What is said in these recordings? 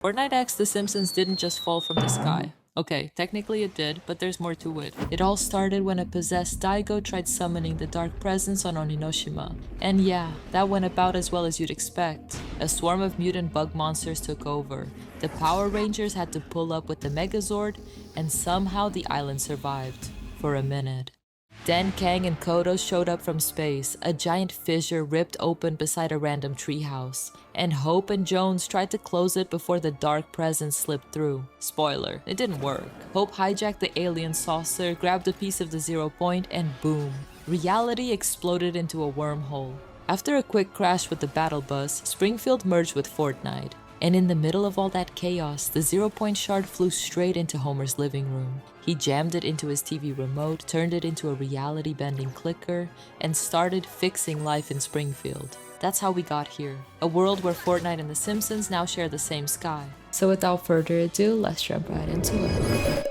Fortnite X The Simpsons didn't just fall from the sky. Okay, technically it did, but there's more to it. It all started when a possessed Daigo tried summoning the dark presence on Oninoshima. And yeah, that went about as well as you'd expect. A swarm of mutant bug monsters took over. The Power Rangers had to pull up with the Megazord, and somehow the island survived. For a minute. Then Kang and Kodo showed up from space, a giant fissure ripped open beside a random treehouse. And Hope and Jones tried to close it before the dark presence slipped through. Spoiler, it didn't work. Hope hijacked the alien saucer, grabbed a piece of the 0 point, and boom. Reality exploded into a wormhole. After a quick crash with the battle bus, Springfield merged with Fortnite. And in the middle of all that chaos, the 0 point shard flew straight into Homer's living room. He jammed it into his TV remote, turned it into a reality-bending clicker, and started fixing life in Springfield. That's how we got here. A world where Fortnite and The Simpsons now share the same sky. So without further ado, let's jump right into it.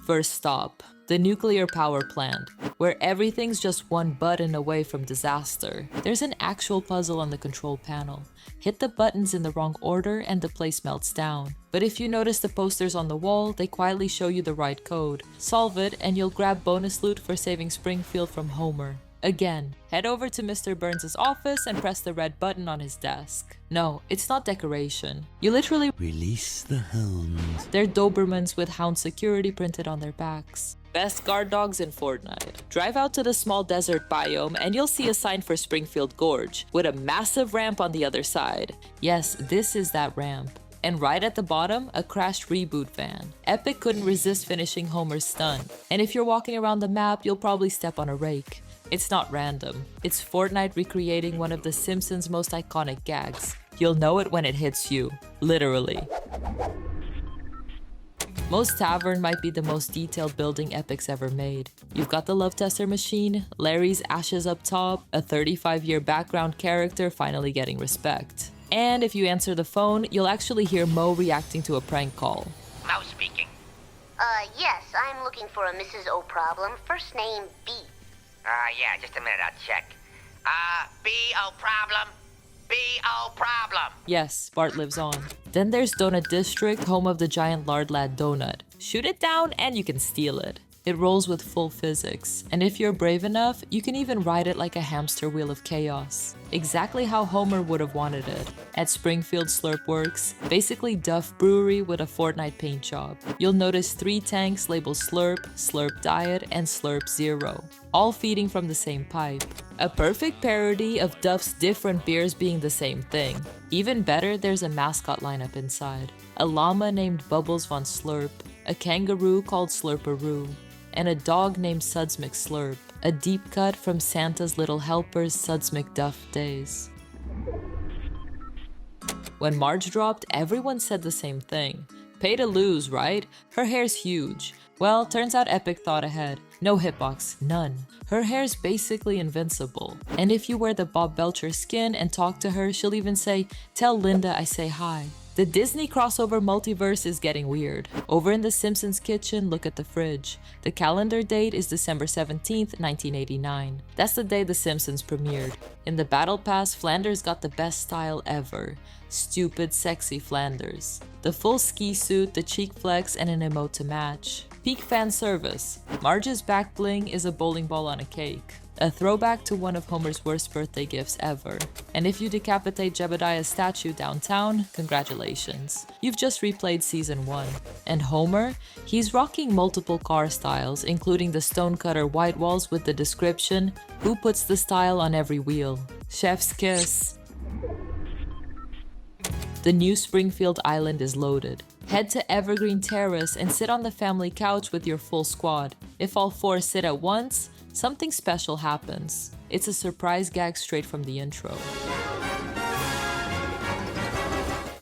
First stop, the nuclear power plant, where everything's just one button away from disaster. There's an actual puzzle on the control panel. Hit the buttons in the wrong order and the place melts down. But if you notice the posters on the wall, they quietly show you the right code. Solve it and you'll grab bonus loot for saving Springfield from Homer. Again, head over to Mr. Burns' office and press the red button on his desk. No, it's not decoration. You literally release the hounds. They're Dobermans with hound security printed on their backs. Best guard dogs in Fortnite. Drive out to the small desert biome and you'll see a sign for Springfield Gorge, with a massive ramp on the other side. Yes, this is that ramp. And right at the bottom, a crashed reboot van. Epic couldn't resist finishing Homer's stunt. And if you're walking around the map, you'll probably step on a rake. It's not random. It's Fortnite recreating one of The Simpsons' most iconic gags. You'll know it when it hits you. Literally. Most Tavern might be the most detailed building Epic's ever made. You've got the Love Tester machine, Larry's ashes up top, a 35-year background character finally getting respect. And if you answer the phone, you'll actually hear Mo reacting to a prank call. Mo speaking. Yes, I'm looking for a Mrs. O'Problem, first name B. Yeah, just a minute, I'll check. B.O. problem. B.O. problem. Yes, Bart lives on. Then there's Donut District, home of the giant lard lad donut. Shoot it down and you can steal it. It rolls with full physics, and if you're brave enough, you can even ride it like a hamster wheel of chaos. Exactly how Homer would have wanted it. At Springfield Slurp Works, basically Duff Brewery with a Fortnite paint job. You'll notice 3 tanks labeled Slurp, Slurp Diet, and Slurp Zero, all feeding from the same pipe. A perfect parody of Duff's different beers being the same thing. Even better, there's a mascot lineup inside. A llama named Bubbles Von Slurp, a kangaroo called Slurperoo, and a dog named Suds McSlurp, a deep cut from Santa's Little Helper's Suds McDuff days. When Marge dropped, everyone said the same thing. Pay to lose, right? Her hair's huge. Well, turns out Epic thought ahead. No hitbox, none. Her hair's basically invincible. And if you wear the Bob Belcher skin and talk to her, she'll even say, "Tell Linda I say hi." The Disney crossover multiverse is getting weird. Over in the Simpsons kitchen, look at the fridge. The calendar date is December 17th, 1989. That's the day The Simpsons premiered. In the Battle Pass, Flanders got the best style ever. Stupid, sexy Flanders. The full ski suit, the cheek flex, and an emote to match. Peak fan service. Marge's back bling is a bowling ball on a cake. A throwback to one of Homer's worst birthday gifts ever. And if you decapitate Jebediah's statue downtown, congratulations. You've just replayed season 1. And Homer? He's rocking multiple car styles, including the stonecutter white walls with the description, "Who puts the style on every wheel? Chef's kiss." The new Springfield Island is loaded. Head to Evergreen Terrace and sit on the family couch with your full squad. If all 4 sit at once, something special happens. It's a surprise gag straight from the intro.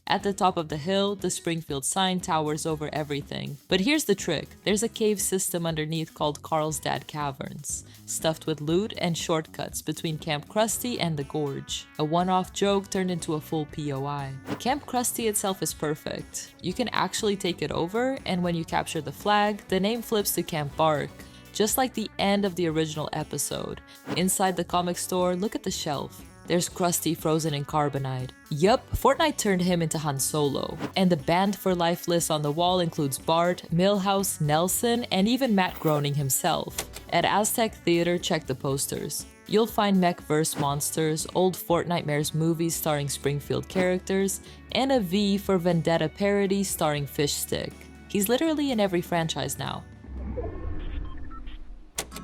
At the top of the hill, the Springfield sign towers over everything. But here's the trick. There's a cave system underneath called Carlsbad Caverns, stuffed with loot and shortcuts between Camp Krusty and the Gorge. A one-off joke turned into a full POI. Camp Krusty itself is perfect. You can actually take it over, and when you capture the flag, the name flips to Camp Bark. Just like the end of the original episode. Inside the comic store, look at the shelf. There's Krusty frozen in carbonite. Yup, Fortnite turned him into Han Solo. And the banned for life list on the wall includes Bart, Milhouse, Nelson, and even Matt Groening himself. At Aztec Theater, check the posters. You'll find mech-verse monsters, old Fortnitemares movies starring Springfield characters, and a V for Vendetta parody starring Fishstick. He's literally in every franchise now.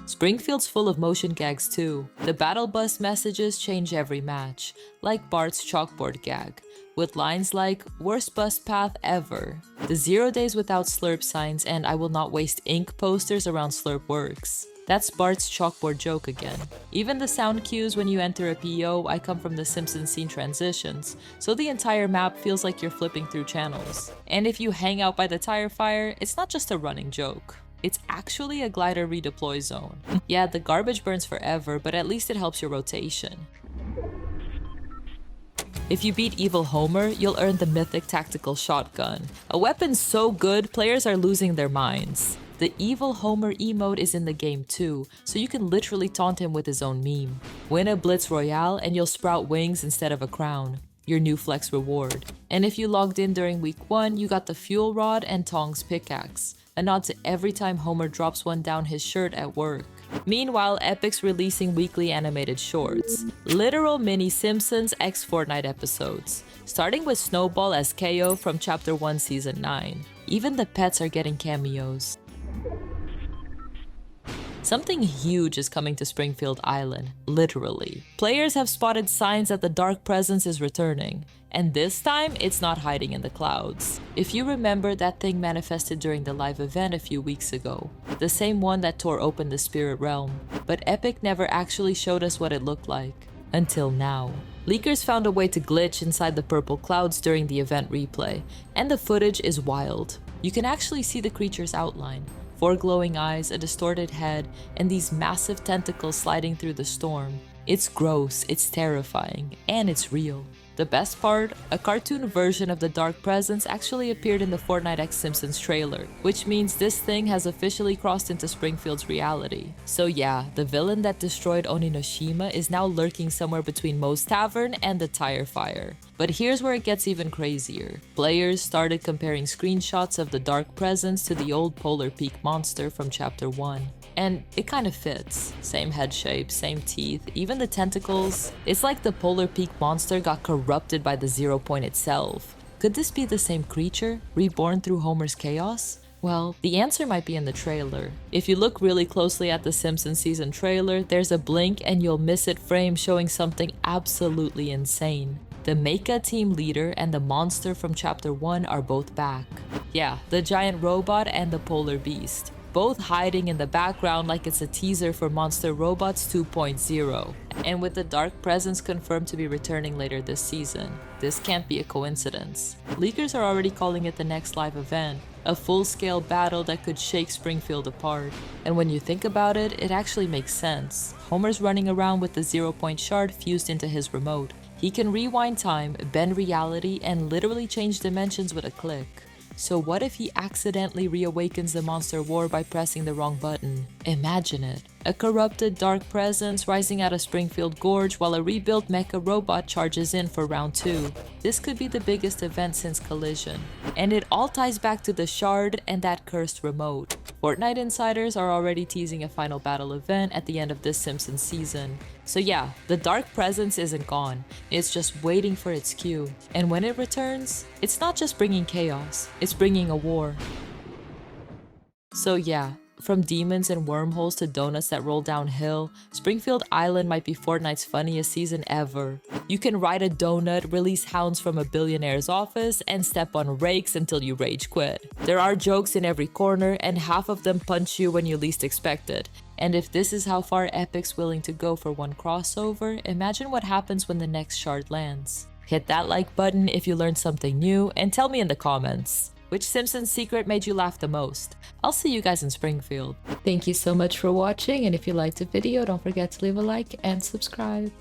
Springfield's full of motion gags too. The battle bus messages change every match, like Bart's chalkboard gag, with lines like, "Worst bus path ever." The 0 days without slurp signs and "I will not waste ink" posters around slurp works. That's Bart's chalkboard joke again. Even the sound cues when you enter a PO, "I come from the Simpsons scene" transitions, so the entire map feels like you're flipping through channels. And if you hang out by the tire fire, it's not just a running joke. It's actually a glider redeploy zone. Yeah, the garbage burns forever, but at least it helps your rotation. If you beat Evil Homer, you'll earn the mythic tactical shotgun. A weapon so good, players are losing their minds. The Evil Homer emote is in the game too, so you can literally taunt him with his own meme. Win a Blitz Royale and you'll sprout wings instead of a crown. Your new flex reward. And if you logged in during week 1, you got the fuel rod and Tong's pickaxe. A nod to every time Homer drops one down his shirt at work. Meanwhile, Epic's releasing weekly animated shorts. Literal mini Simpsons x Fortnite episodes. Starting with Snowball as KO from Chapter 1 Season 9. Even the pets are getting cameos. Something huge is coming to Springfield Island, literally. Players have spotted signs that the dark presence is returning, and this time it's not hiding in the clouds. If you remember, that thing manifested during the live event a few weeks ago, the same one that tore open the spirit realm, but Epic never actually showed us what it looked like, until now. Leakers found a way to glitch inside the purple clouds during the event replay, and the footage is wild. You can actually see the creature's outline. 4 glowing eyes, a distorted head, and these massive tentacles sliding through the storm. It's gross, it's terrifying, and it's real. The best part, a cartoon version of the Dark Presence actually appeared in the Fortnite x Simpsons trailer, which means this thing has officially crossed into Springfield's reality. So yeah, the villain that destroyed Oninoshima is now lurking somewhere between Moe's Tavern and the Tire Fire. But here's where it gets even crazier. Players started comparing screenshots of the Dark Presence to the old Polar Peak monster from Chapter 1. And it kind of fits. Same head shape, same teeth, even the tentacles. It's like the Polar Peak monster got corrupted by the 0 point itself. Could this be the same creature, reborn through Homer's chaos? Well, the answer might be in the trailer. If you look really closely at the Simpsons season trailer, there's a blink and you'll miss it frame showing something absolutely insane. The Mecha team leader and the monster from Chapter 1 are both back. Yeah, the giant robot and the polar beast. Both hiding in the background like it's a teaser for Monster Robots 2.0. And with the Dark Presence confirmed to be returning later this season, this can't be a coincidence. Leakers are already calling it the next live event, a full-scale battle that could shake Springfield apart. And when you think about it, it actually makes sense. Homer's running around with the 0 point shard fused into his remote. He can rewind time, bend reality, and literally change dimensions with a click. So what if he accidentally reawakens the monster war by pressing the wrong button? Imagine it. A corrupted dark presence rising out of Springfield Gorge while a rebuilt mecha robot charges in for round 2. This could be the biggest event since Collision. And it all ties back to the shard and that cursed remote. Fortnite insiders are already teasing a final battle event at the end of this Simpsons season. So yeah, the dark presence isn't gone, it's just waiting for its cue. And when it returns, it's not just bringing chaos, it's bringing a war. So yeah, from demons and wormholes to donuts that roll downhill, Springfield Island might be Fortnite's funniest season ever. You can ride a donut, release hounds from a billionaire's office, and step on rakes until you rage quit. There are jokes in every corner, and half of them punch you when you least expect it. And if this is how far Epic's willing to go for one crossover, imagine what happens when the next shard lands. Hit that like button if you learned something new, and tell me in the comments, which Simpsons secret made you laugh the most? I'll see you guys in Springfield. Thank you so much for watching, and if you liked the video, don't forget to leave a like and subscribe.